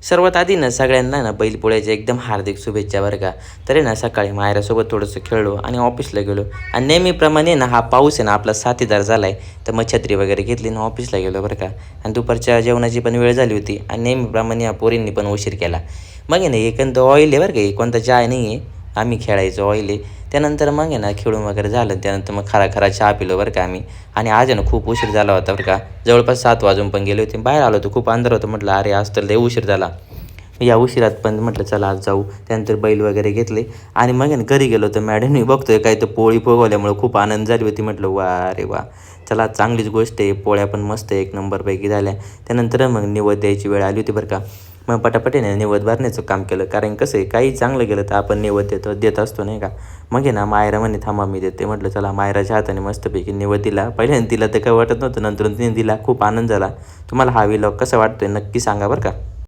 सर्वात आधी ना सगळ्यांना ना बैलपोळ्याच्या एकदम हार्दिक शुभेच्छा बरं का. तर आहे ना सकाळी मायरासोबत थोडंसं खेळलो आणि ऑफिसला गेलो आणि नेहमीप्रमाणे ना हा पाऊस आहे ना आपला साथीदार झाला आहे. तर मग छत्री वगैरे घेतली आणि ऑफिसला गेलो बरं का. आणि दुपारच्या जेवणाची पण वेळ झाली होती आणि नेहमीप्रमाणे या पोरींनी पण उशीर केला. मग आहे ना एखादं ऑइल आहे बरं का, कोणता चहा नाही आहे, आम्ही खेळायचो ऑइल आहे. त्यानंतर मग आहे ना खेळून वगैरे झालं, त्यानंतर मग खरा खरा चहा पिलो बरं का आम्ही. आणि आज आहे ना खूप उशीर झाला होता बरं का. जवळपास 7 वाजून पण गेले होते. बाहेर आलो होतो, खूप अंधार होतं. म्हटलं अरे आज तर लय उशीर झाला. या उशिरात पण म्हटलं चला आज जाऊ. त्यानंतर बैल वगैरे घेतले आणि मग आहे ना घरी गेलो तर मॅडमनी बघतोय काय तर पोळी फुगवल्यामुळं खूप आनंद झाली होती. म्हटलं वा रे वा, चला चांगलीच गोष्ट आहे. पोळ्या पण मस्त एक नंबरपैकी झाल्या. त्यानंतर मग निवद द्यायची वेळ आली होती बरं का. मग पटापट आहे ना निवद भरण्याचं काम केलं, कारण कसं आहे काही चांगलं गेलं तर आपण निवद देत असतो नाही का. मग आहे ना मायरा म्हणे थांबा मी देते. म्हटलं चला मायराच्या हाताने मस्तपैकी निवद दिला. पहिल्यांदा तिला तर काय वाटत नव्हतं, नंतर तिने दिला. खूप आनंद झाला. तुम्हाला हा व्लॉग कसा वाटतोय नक्की सांगा बरं का.